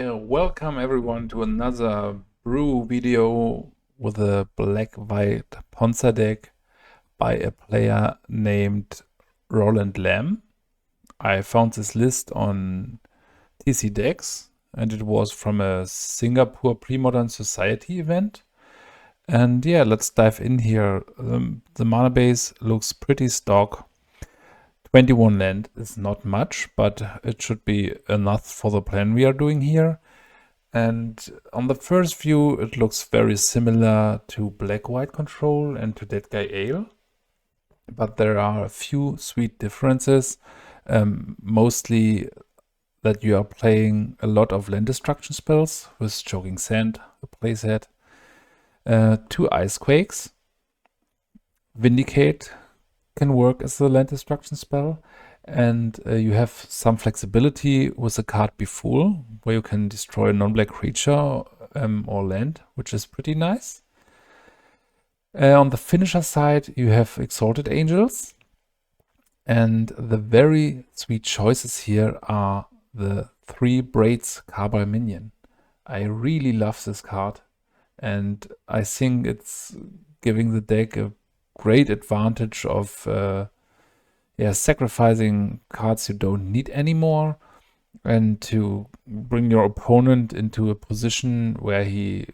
Welcome everyone to another brew video with a black-white Ponza deck by a player named Roland Lam. I found this list on TC Decks and it was from a Singapore Premodern Society event. And yeah, let's dive in here. The mana base looks pretty stock. 21 land is not much, but it should be enough for the plan we are doing here. And on the first view, it looks very similar to Black-White Control and to Dead Guy Ale. But there are a few sweet differences, mostly that you are playing a lot of land destruction spells with Choking Sand, the playset, 2 Ice Quakes, Vindicate can work as a land destruction spell, and you have some flexibility with the card Befool, where you can destroy a non-black creature or land, which is pretty nice. On the finisher side, you have Exalted Angels, and the very sweet choices here are the 3 Braids Carbide Minion. I really love this card, and I think it's giving the deck a great advantage of sacrificing cards you don't need anymore and to bring your opponent into a position where he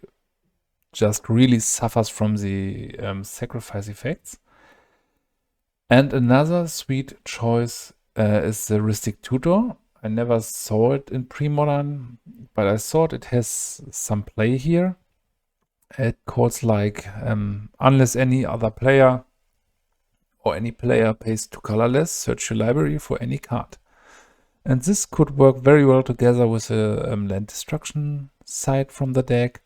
just really suffers from the sacrifice effects. And another sweet choice is the Ristic Tutor. I never saw it in Premodern, but I thought it has some play here. It calls like, unless any other player or any player pays 2 colorless, search your library for any card. And this could work very well together with a land destruction side from the deck.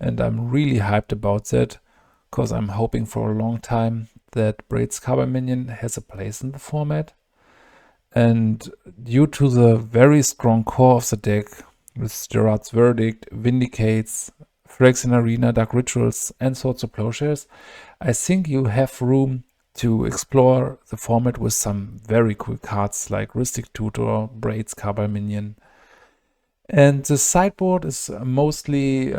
And I'm really hyped about that, because I'm hoping for a long time that Braid's Carbide Minion has a place in the format. And due to the very strong core of the deck, with Gerard's Verdict, Vindicates, Phyrexian Arena, Dark Rituals, and Swords of Plowshares, I think you have room to explore the format with some very cool cards like Ristic Tutor, Braids Carbide Minion. And the sideboard is mostly,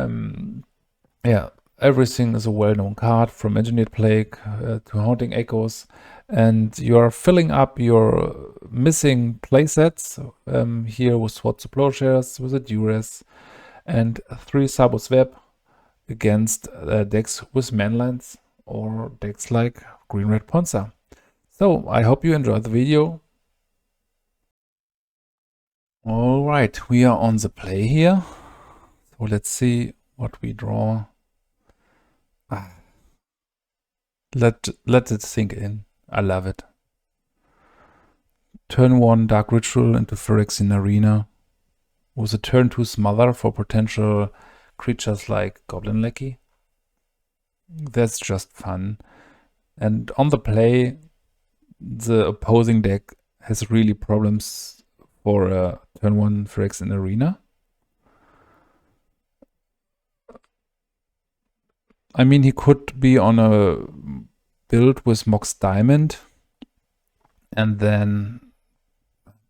everything is a well-known card, from Engineered Plague to Haunting Echoes. And you're filling up your missing playsets here with Swords of Plowshares, with a Duress, and 3 Sabos Web against decks with manlands or decks like Green-Red Ponza. So I hope you enjoyed the video. All right, we are on the play here. So let's see what we draw. Let it sink in. I love it. Turn 1 Dark Ritual into Phyrexian Arena with a turn 2 Smother for potential creatures like Goblin Lackey. That's just fun. And on the play, the opposing deck has really problems for a turn 1 Phyrexian Arena. I mean, he could be on a build with Mox Diamond and then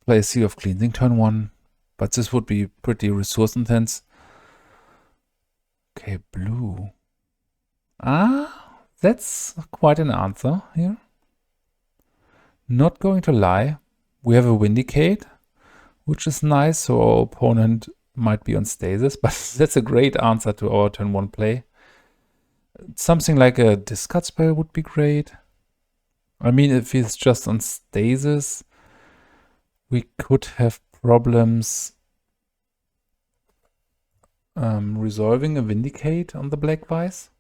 play Sea of Cleansing turn 1, but this would be pretty resource intense. Okay, blue. That's quite an answer here. Not going to lie, we have a Vindicate, which is nice, so our opponent might be on stasis, but that's a great answer to our turn 1 play. Something like a discard spell would be great. I mean, if he's just on stasis, we could have problems resolving a Vindicate on the Black Vice.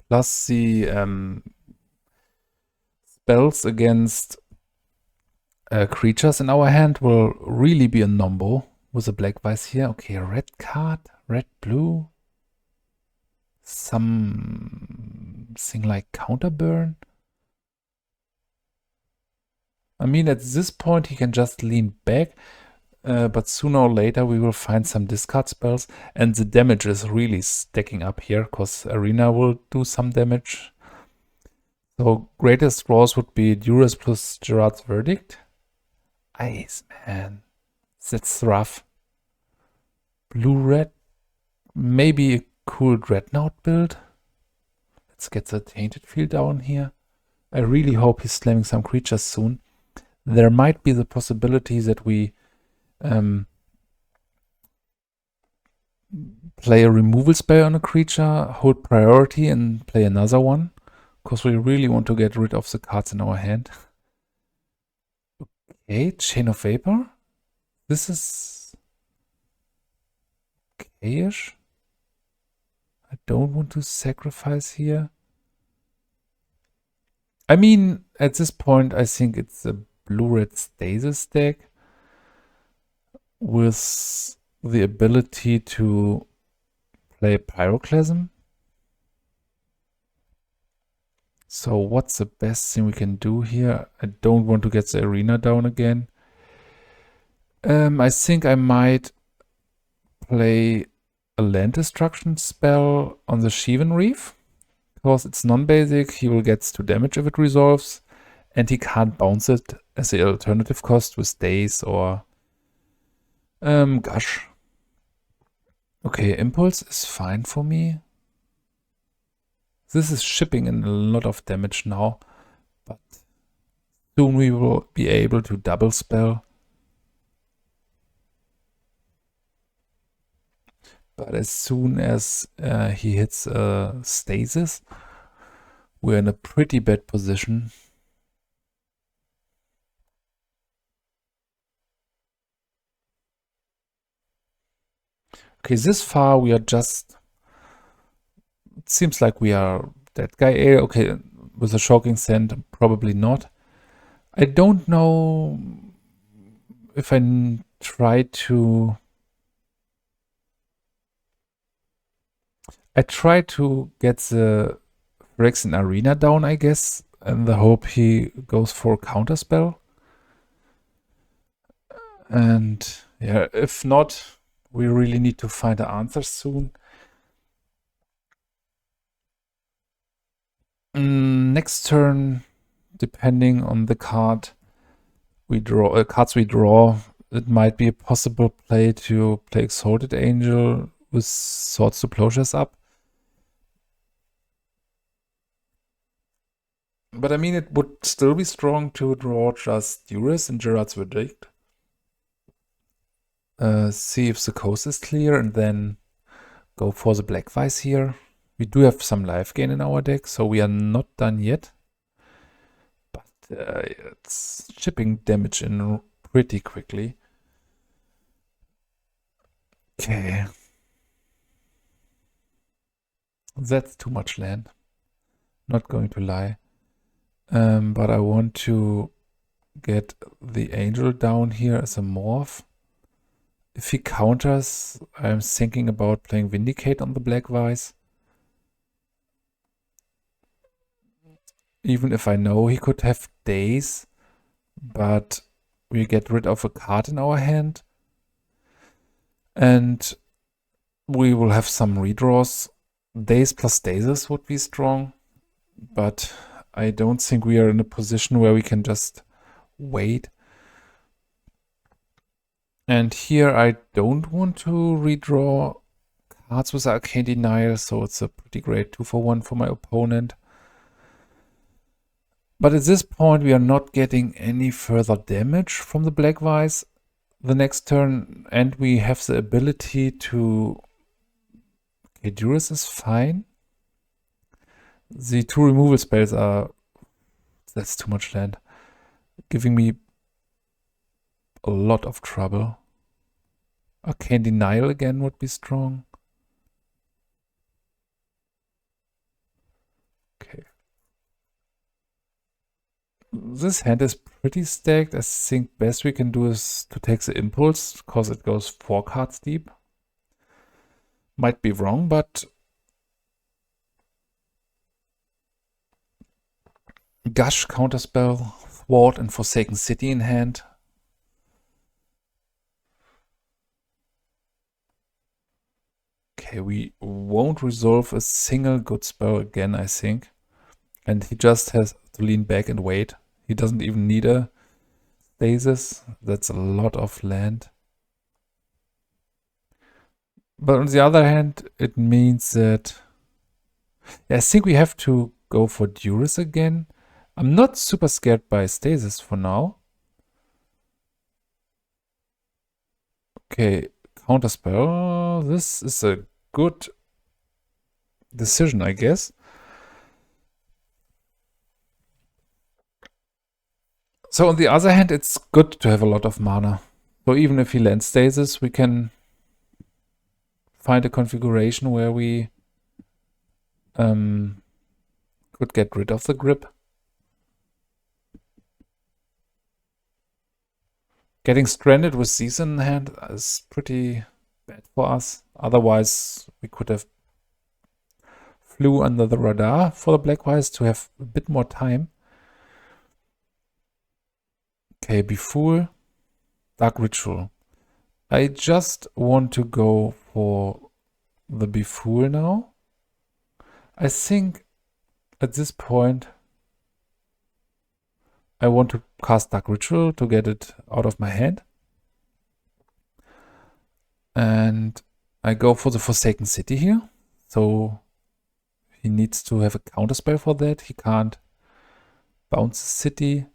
Plus the spells against creatures in our hand will really be a nombo with a Black Vice here. Okay, red card, red, blue. Something like Counterburn. I mean, at this point he can just lean back, but sooner or later we will find some discard spells, and the damage is really stacking up here, because Arena will do some damage. So greatest draws would be Duress plus Gerard's Verdict. Ice, man. That's rough. Blue-red, maybe a cool Dreadnought build. Let's get the Tainted Field down here. I really hope he's slamming some creatures soon. There might be the possibility that we play a removal spell on a creature, hold priority, and play another one, because we really want to get rid of the cards in our hand. Okay, Chain of Vapor. This is okay-ish. I don't want to sacrifice here. I mean, at this point, I think it's a blue-red stasis deck with the ability to play Pyroclasm. So what's the best thing we can do here? I don't want to get the arena down again. I think I might play a land destruction spell on the Sheevan Reef. Because it's non-basic, he will get 2 damage if it resolves. And he can't bounce it as the alternative cost with Daze or Gush. Okay, Impulse is fine for me. This is shipping in a lot of damage now, but soon we will be able to double spell. But as soon as he hits stasis, we're in a pretty bad position. Okay, this far we are just... It seems like we are that guy. Okay, with a Shocking Scent, probably not. I don't know if I try to... I try to get the Phyrexian Arena down, I guess, in the hope he goes for a counterspell. And yeah, if not, we really need to find an answer soon. Next turn, depending on the card we draw, cards we draw, it might be a possible play to play Exalted Angel with Swords to Plowshares up. But I mean, it would still be strong to draw just Duress and Gerard's Verdict. See if the coast is clear and then go for the Black Vice here. We do have some life gain in our deck, so we are not done yet. But it's shipping damage in pretty quickly. Okay. That's too much land. Not going to lie. But I want to get the Angel down here as a morph. If he counters, I'm thinking about playing Vindicate on the Black Vice. Even if I know he could have Daze, but we get rid of a card in our hand. And we will have some redraws. Daze plus Stasis would be strong, but I don't think we are in a position where we can just wait. And here I don't want to redraw cards with Arcane Denial, so it's a pretty great 2-for-1 for my opponent. But at this point we are not getting any further damage from the Black Vice the next turn, and we have the ability to... Okay, Duress is fine. The 2 removal spells are... That's too much land. Giving me a lot of trouble. Arcane Denial again would be strong. Okay. This hand is pretty stacked. I think best we can do is to take the Impulse, because it goes 4 cards deep. Might be wrong, but... Gush, Counterspell, Thwart, and Forsaken City in hand. Okay, we won't resolve a single good spell again, I think. And he just has to lean back and wait. He doesn't even need a stasis. That's a lot of land. But on the other hand, it means that I think we have to go for Duress again. I'm not super scared by Stasis for now. Okay, Counterspell. This is a good decision, I guess. So on the other hand, it's good to have a lot of mana. So even if he lands Stasis, we can find a configuration where we could get rid of the grip. Getting stranded with these in hand is pretty bad for us. Otherwise, we could have flew under the radar for the Blackwise to have a bit more time. Okay, Befool, Dark Ritual. I just want to go for the Befool now. I think at this point I want to cast Dark Ritual to get it out of my hand. And I go for the Forsaken City here. So he needs to have a counterspell for that. He can't bounce the city.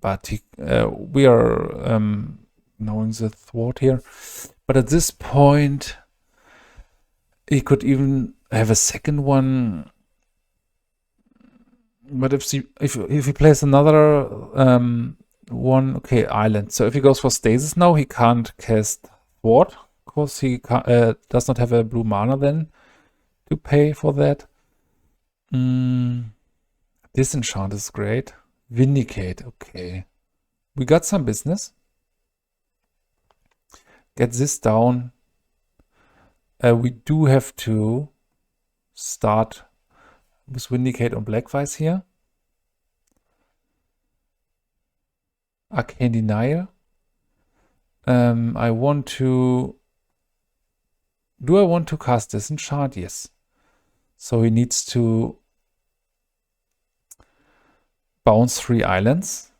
But we are knowing the thwart here. But at this point, he could even have a second one. But if he plays another one, okay, Island. So if he goes for Stasis now, he can't cast Thwart. Of course, he does not have a blue mana then to pay for that. Disenchant is great. Vindicate, okay. We got some business. Get this down. We do have to start with Vindicate on Blackwise here. Arcane Denial. I want to... Do I want to cast Disenchant? Yes. So he needs to bounce 3 islands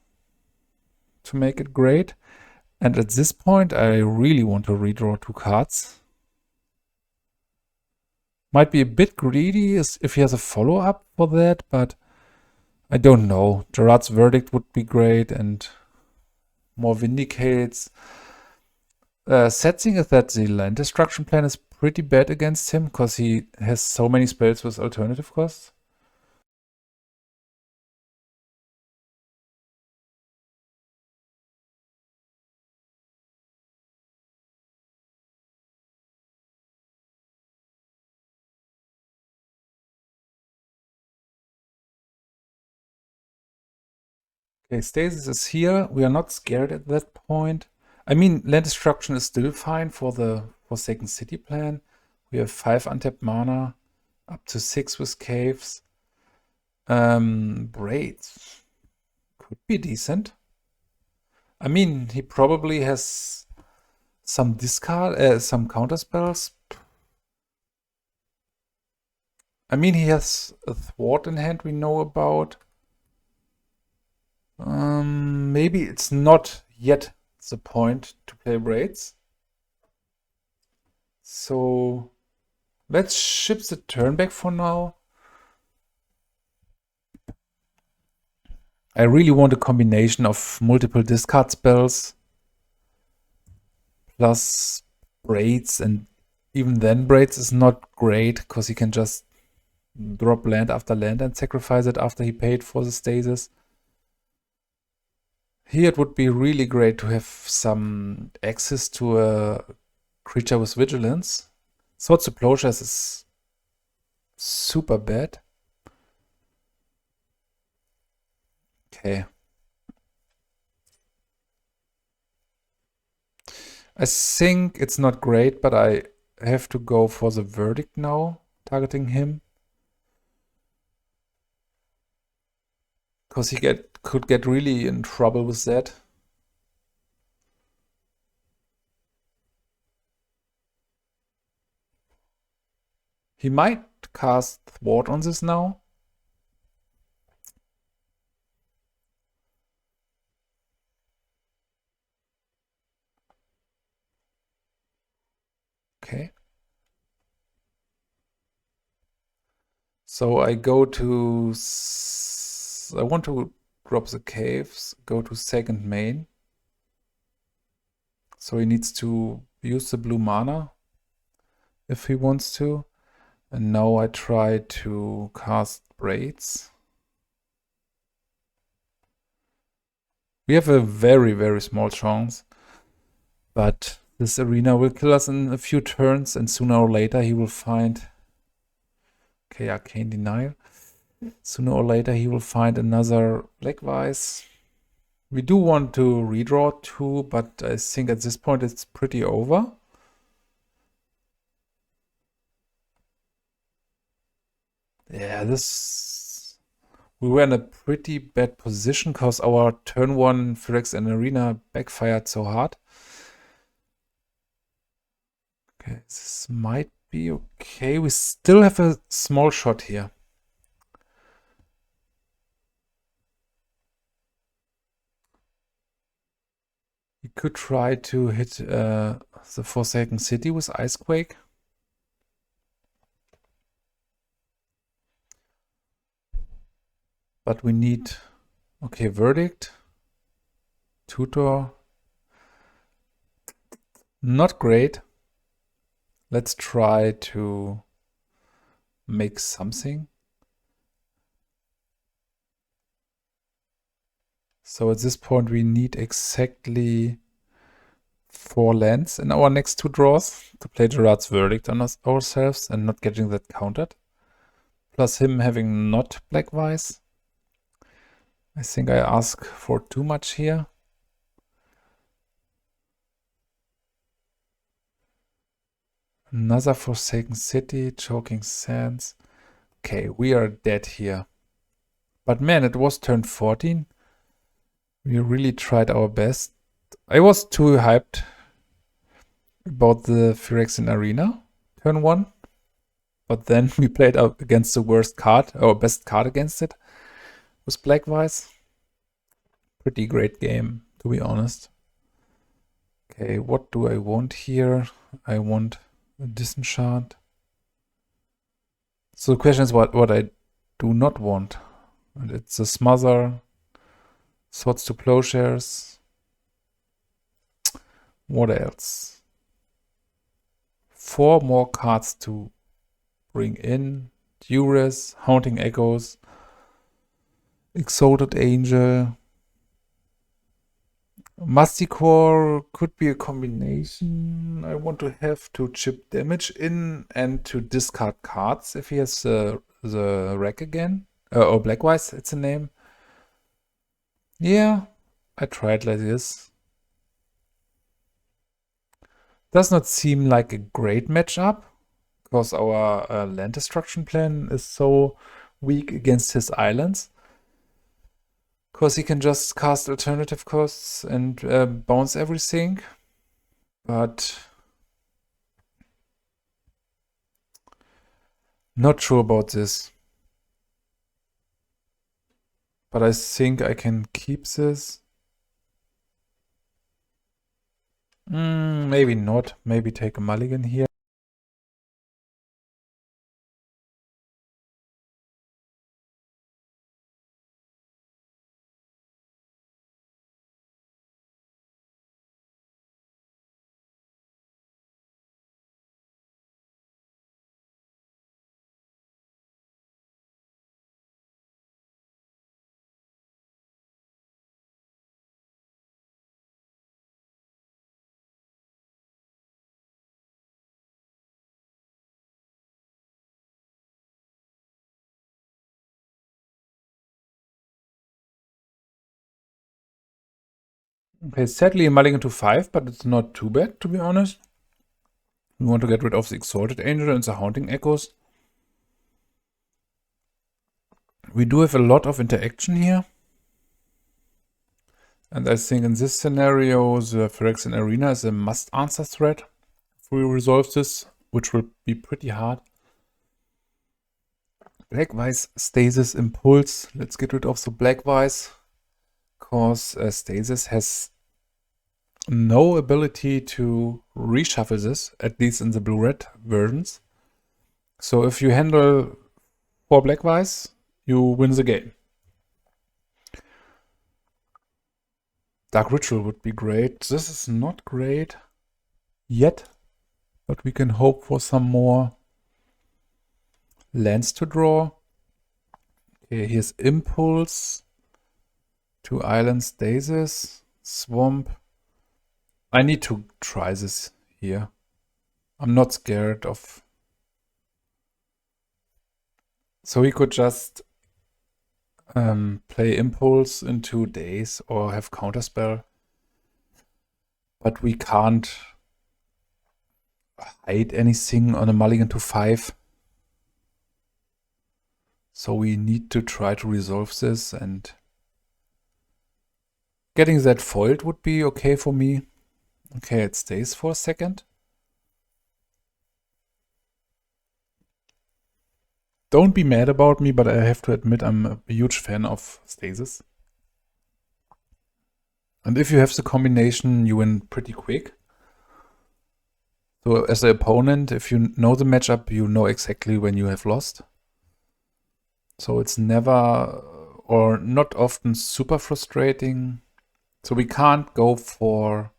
to make it great. And at this point, I really want to redraw 2 cards. Might be a bit greedy if he has a follow-up for that, but I don't know. Gerard's Verdict would be great and more Vindicates. Sad thing is that the land destruction plan is pretty bad against him because he has so many spells with alternative costs. Okay, Stasis is here. We are not scared at that point. I mean, land destruction is still fine for the Forsaken City plan. We have 5 untapped mana, up to 6 with caves. Braids could be decent. I mean, he probably has some discard, some counter spells. I mean, he has a thwart in hand we know about. Maybe it's not yet the point to play Braids. So let's ship the turn back for now. I really want a combination of multiple discard spells plus Braids, and even then Braids is not great because he can just drop land after land and sacrifice it after he paid for the stasis. Here it would be really great to have some access to a creature with vigilance. Swords to Plowshares is super bad. Okay. I think it's not great, but I have to go for the Verdict now, targeting him. Because he could get really in trouble with that. He might cast Thwart on this now. Okay. So I go to, I want to drop the caves, go to second main. So he needs to use the blue mana if he wants to. And now I try to cast Braids. We have a very, very small chance. But this arena will kill us in a few turns, and sooner or later he will find... Okay, Arcane Denial. Sooner or later he will find another Black Vice. We do want to redraw 2, but I think at this point it's pretty over. Yeah, this... We were in a pretty bad position because our turn 1 Phyrex and Arena backfired so hard. Okay, this might be okay. We still have a small shot here. We could try to hit the Forsaken City with Icequake. But we need... Okay, Verdict. Tutor. Not great. Let's try to make something. So at this point we need exactly 4 lands in our next 2 draws to play Gerard's Verdict on ourselves and not getting that countered. Plus him having not Black Vice. I think I ask for too much here. Another Forsaken City, Choking Sands. Okay, we are dead here. But man, it was turn 14. We really tried our best. I was too hyped about the Phyrexian Arena, turn 1. But then we played out against the worst card, or best card against it, with Black Vice. Pretty great game, to be honest. Okay, what do I want here? I want a Disenchant. So the question is what I do not want. And it's a Smother, Swords to Plowshares. What else? 4 more cards to bring in. Duress, Haunting Echoes, Exalted Angel. Masticore could be a combination. I want to have to chip damage in and to discard cards if he has the rack again. Or Blackwise, it's a name. Yeah, I tried like this. Does not seem like a great matchup because our land destruction plan is so weak against his islands. Because he can just cast alternative costs and bounce everything. But not sure about this. But I think I can keep this. Maybe not. Maybe take a mulligan here. Okay, sadly a mulligan to 5, but it's not too bad, to be honest. We want to get rid of the Exalted Angel and the Haunting Echoes. We do have a lot of interaction here. And I think in this scenario, the Phyrexian Arena is a must-answer threat if we resolve this, which will be pretty hard. Black Vice, Stasis, Impulse. Let's get rid of the Black Vice, because Stasis has no ability to reshuffle this, at least in the blue-red versions. So if you handle 4 black-wise, you win the game. Dark Ritual would be great. This is not great yet, but we can hope for some more lands to draw. Okay, here's Impulse, 2 island stasis, Swamp. I need to try this here. I'm not scared of... So he could just play Impulse into Daze or have Counterspell. But we can't hide anything on a mulligan to 5. So we need to try to resolve this, and getting that foiled would be okay for me. Okay, it stays for a second. Don't be mad about me, but I have to admit I'm a huge fan of stasis. And if you have the combination, you win pretty quick. So as an opponent, if you know the matchup, you know exactly when you have lost. So it's never or not often super frustrating. So we can't go for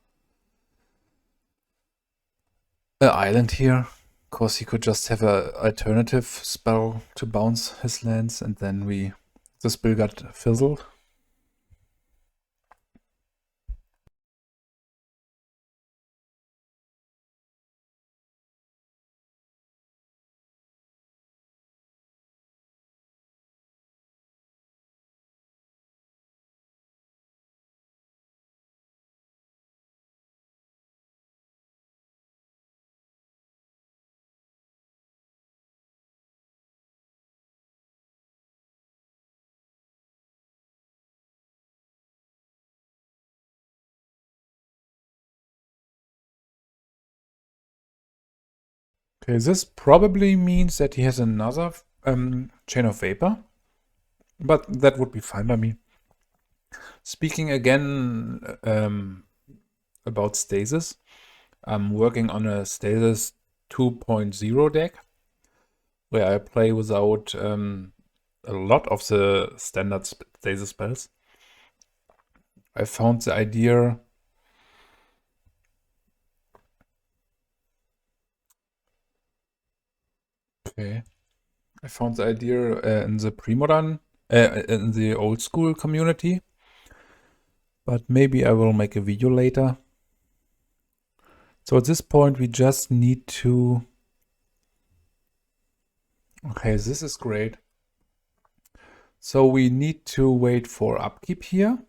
an island here, because he could just have an alternative spell to bounce his lands, and then the spell got fizzled. Okay, this probably means that he has another Chain of Vapor, but that would be fine by me. Speaking again about Stasis, I'm working on a Stasis 2.0 deck, where I play without a lot of the standard Stasis spells. I found the idea... Okay. I found the idea in the Premodern, in the old school community. But maybe I will make a video later. So at this point we just need to... Okay, this is great. So we need to wait for upkeep here.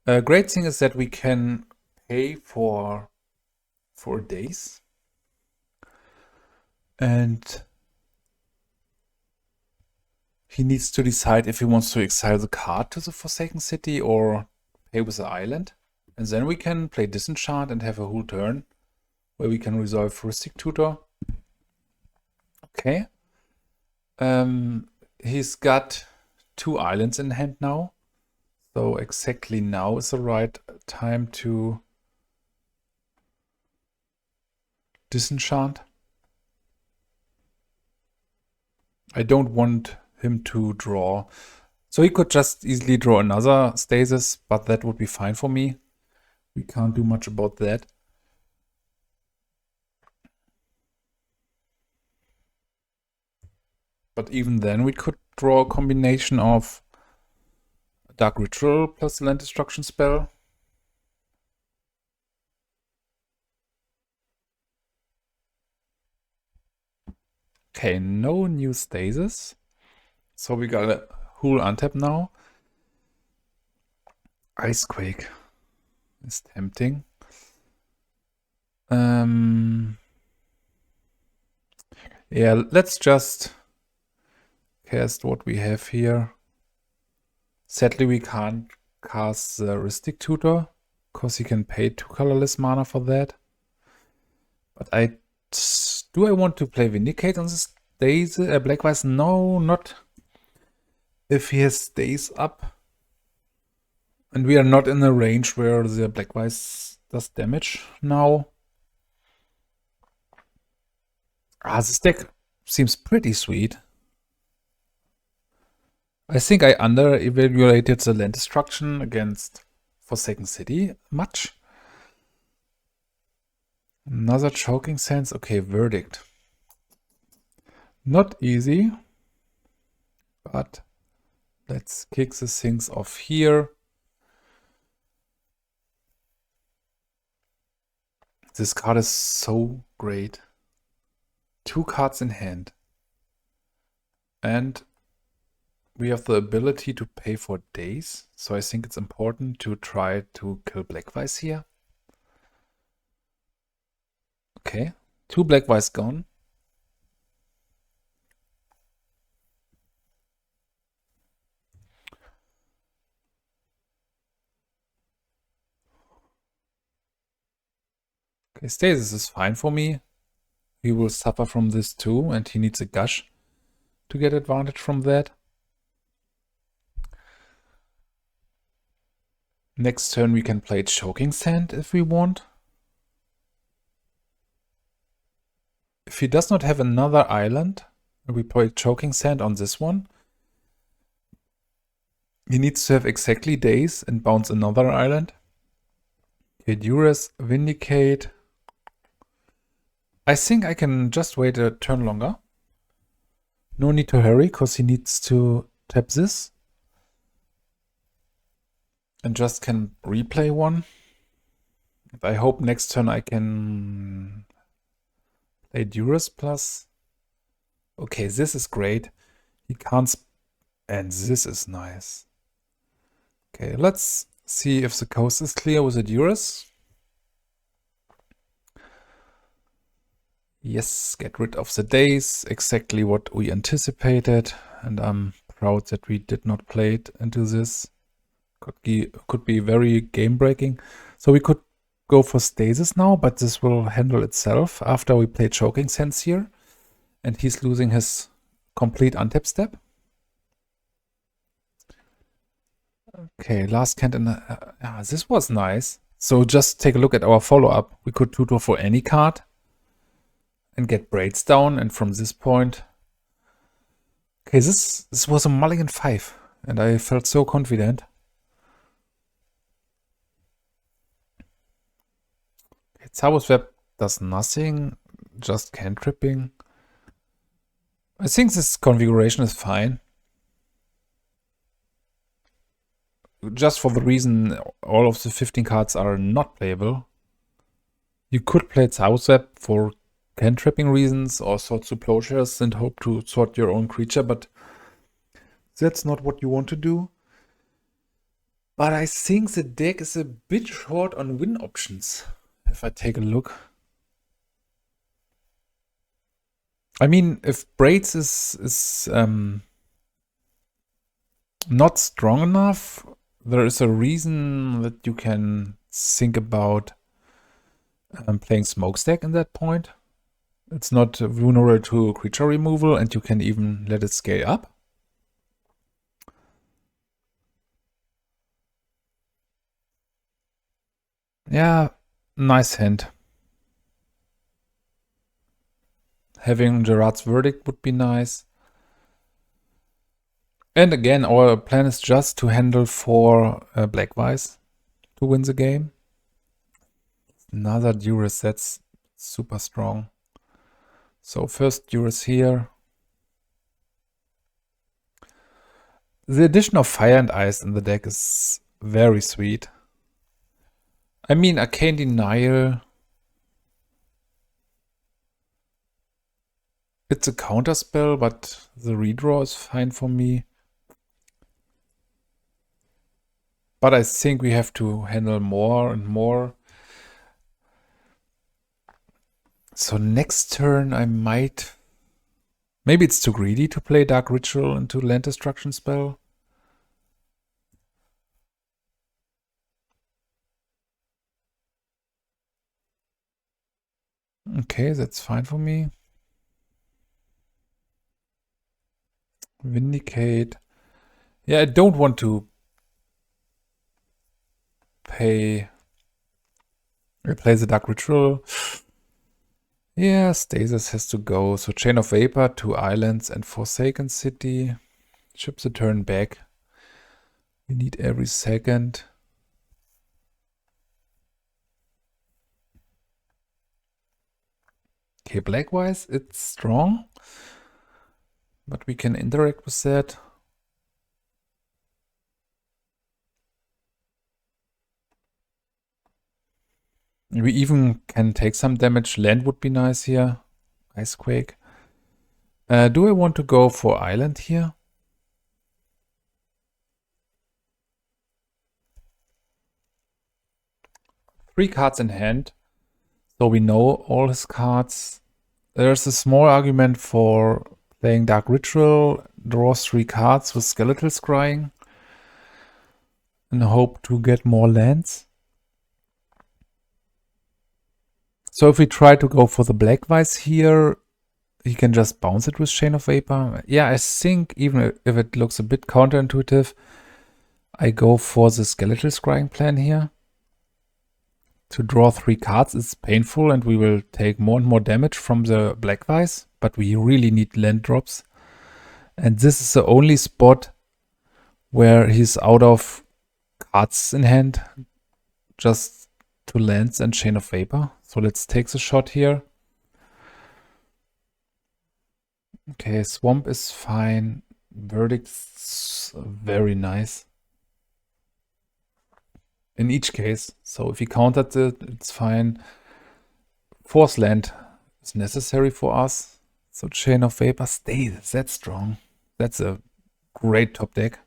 A great thing is that we can pay for days. And he needs to decide if he wants to exile the card to the Forsaken City or pay with the island. And then we can play Disenchant and have a whole turn where we can resolve Rustic Tutor. Okay. He's got 2 islands in hand now. So exactly now is the right time to Disenchant. I don't want him to draw. So he could just easily draw another Stasis, but that would be fine for me. We can't do much about that. But even then we could draw a combination of Dark Ritual plus Land Destruction spell. Okay, no new Stasis. So we got a whole untap now. Icequake is tempting. Yeah, let's just cast what we have here. Sadly, we can't cast the Ristic Tutor, because he can pay 2 colorless mana for that. But do I want to play Vindicate on this days? Black-White? No, not if he has stays up. And we are not in a range where the black-white does damage now. This deck seems pretty sweet. I think I under-evaluated the land destruction against Forsaken City much. Another choking sense. Okay, verdict. Not easy, but let's kick the things off here. This card is so great. 2 cards in hand. And we have the ability to pay for days. So I think it's important to try to kill black-white here. Okay, 2 black-white gone. Okay, stasis is fine for me. He will suffer from this too, and he needs a gush to get advantage from that. Next turn we can play Choking Sand if we want. If he does not have another island, we play Choking Sand on this one. He needs to have exactly days and bounce another island. Okay, Duress, Vindicate. I think I can just wait a turn longer. No need to hurry, because he needs to tap this. And just can replay one. I hope next turn I can play Duress plus. Okay, this is great. He can't... And this is nice. Okay, let's see if the coast is clear with the Duress. Yes, get rid of the days. Exactly what we anticipated. And I'm proud that we did not play it into this. Could be very game-breaking. So we could go for stasis now, but this will handle itself after we play Choking Sense here. And he's losing his complete untap step. Okay, last cant in this was nice. So just take a look at our follow-up. We could tutor for any card and get braids down, and from this point... Okay, this was a mulligan 5, and I felt so confident. Okay, Zabos Web does nothing, just cantripping. I think this configuration is fine. Just for the reason all of the 15 cards are not playable. You could play Zabos Web for cantripping reasons or sort to plowshares and hope to sort your own creature, but that's not what you want to do. But I think the deck is a bit short on win options, if I take a look. I mean, if Braids is not strong enough, there is a reason that you can think about playing Smokestack in that point. It's not vulnerable to creature removal, and you can even let it scale up. Yeah, nice hand. Having Gerard's Verdict would be nice. And again, our plan is just to handle 4 black-white to win the game. Another Duress, that's super strong. So first Duress here. The addition of Fire and Ice in the deck is very sweet. I mean, Arcane Denial. It's a counter spell, but the redraw is fine for me. But I think we have to handle more and more. So next turn I might... Maybe it's too greedy to play Dark Ritual into land destruction spell. Okay, that's fine for me. Vindicate. Yeah, I don't want to play the Dark Ritual. Yeah, Stasis has to go. So Chain of Vapor, 2 islands, and Forsaken City. Chips a turn back. We need every second. Okay, black-wise, it's strong. But we can interact with that. We even can take some damage. Land would be nice here. Icequake. Do I want to go for island here? Three cards in hand. So we know all his cards. There's a small argument for playing Dark Ritual. Draws 3 cards with Skeletal Scrying. And hope to get more lands. So if we try to go for the black vice here, he can just bounce it with Chain of Vapor. Yeah, I think even if it looks a bit counterintuitive, I go for the Skeletal Scrying plan here. To draw 3 cards is painful and we will take more and more damage from the black vice, but we really need land drops. And this is the only spot where he's out of cards in hand, just 2 lands and Chain of Vapor. So let's take the shot here. Okay, Swamp is fine. Verdict's very nice. In each case. So if he countered it, it's fine. Force land is necessary for us. So Chain of Vapor stays. That's strong. That's a great top deck.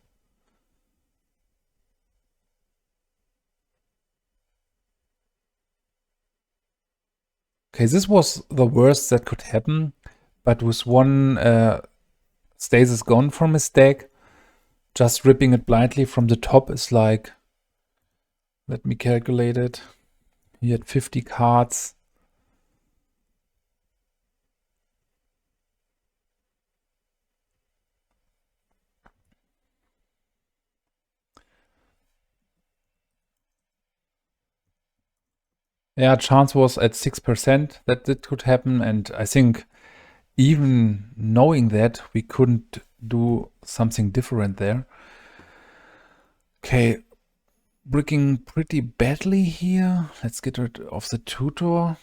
Okay, this was the worst that could happen. But with one Stasis gone from his deck, just ripping it blindly from the top is like... Let me calculate it. He had 50 cards. Yeah, chance was at 6% that it could happen. And I think even knowing that, we couldn't do something different there. Okay, bricking pretty badly here. Let's get rid of the tutor.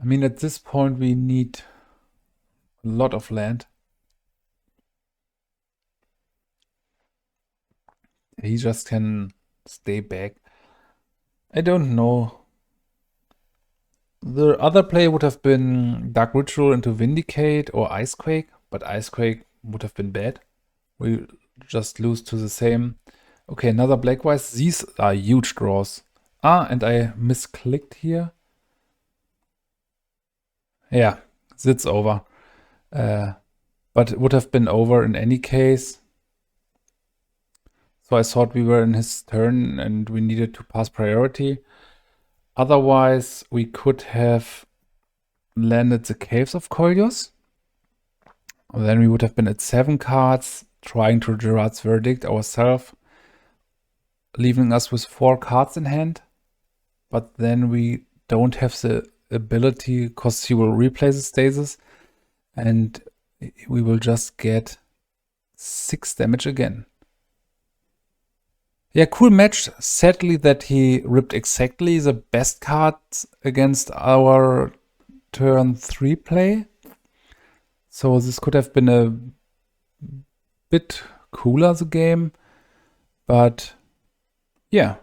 I mean, at this point, we need a lot of land. He just can stay back. I don't know. The other play would have been Dark Ritual into Vindicate or Icequake, but Icequake would have been bad. We just lose to the same. Okay, another Blackwise. These are huge draws. Ah, and I misclicked here. Yeah, it's over. But it would have been over in any case. So I thought we were in his turn and we needed to pass priority. Otherwise, we could have landed the Caves of Koilos. Then we would have been at 7 cards, trying to Gerard's Verdict ourselves, leaving us with 4 cards in hand. But then we don't have the ability, because he will replay the Stasis, and we will just get 6 damage again. Yeah, cool match. Sadly that he ripped exactly the best cards against our turn 3 play. So this could have been a bit cooler, the game. But yeah,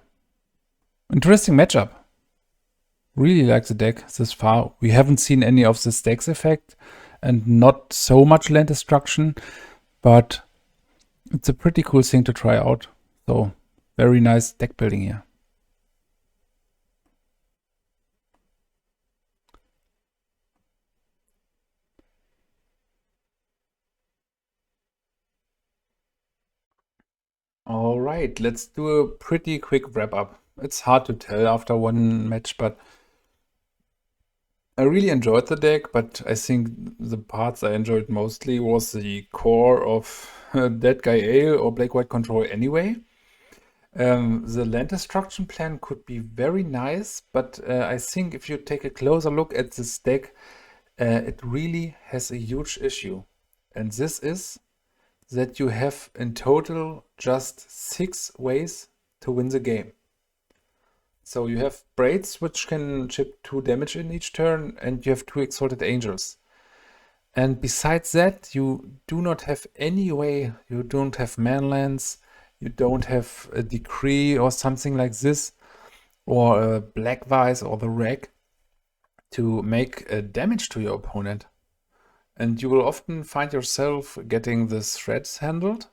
interesting matchup. Really like the deck this far. We haven't seen any of the stacks effect and not so much land destruction, but it's a pretty cool thing to try out. So very nice deck building here. All right, let's do a pretty quick wrap up. It's hard to tell after one match, but I really enjoyed the deck, but I think the parts I enjoyed mostly was the core of Dead Guy Ale or Black-White Control anyway. The land destruction plan could be very nice, but I think if you take a closer look at this deck, it really has a huge issue. And this is that you have in total just 6 ways to win the game. So you have braids, which can chip 2 damage in each turn, and you have 2 exalted angels. And besides that, you do not have any way, you don't have manlands, you don't have a decree or something like this, or a black vice or the rag to make damage to your opponent. And you will often find yourself getting the threats handled,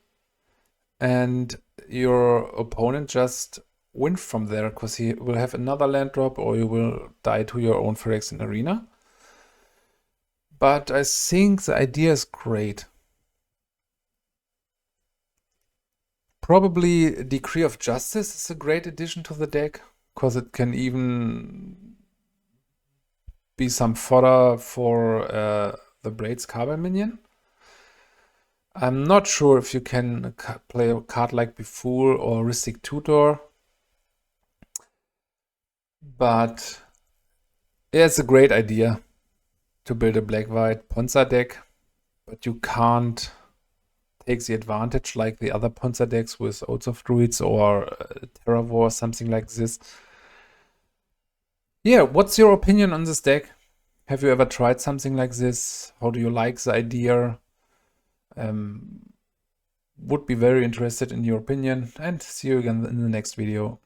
and your opponent just win from there because he will have another land drop, or you will die to your own Phyrexian Arena. But I think the idea is great. Probably Decree of Justice is a great addition to the deck, because it can even be some fodder for the Braids Carbine minion. I'm not sure if you can play a card like Befool or Ristic Tutor, but yeah, it's a great idea to build a black-white Ponza deck, but you can't take the advantage like the other Ponza decks with Oaths of Druids or Terra War, something like this. Yeah, what's your opinion on this deck? Have you ever tried something like this? How do you like the idea? Would be very interested in your opinion, and see you again in the next video.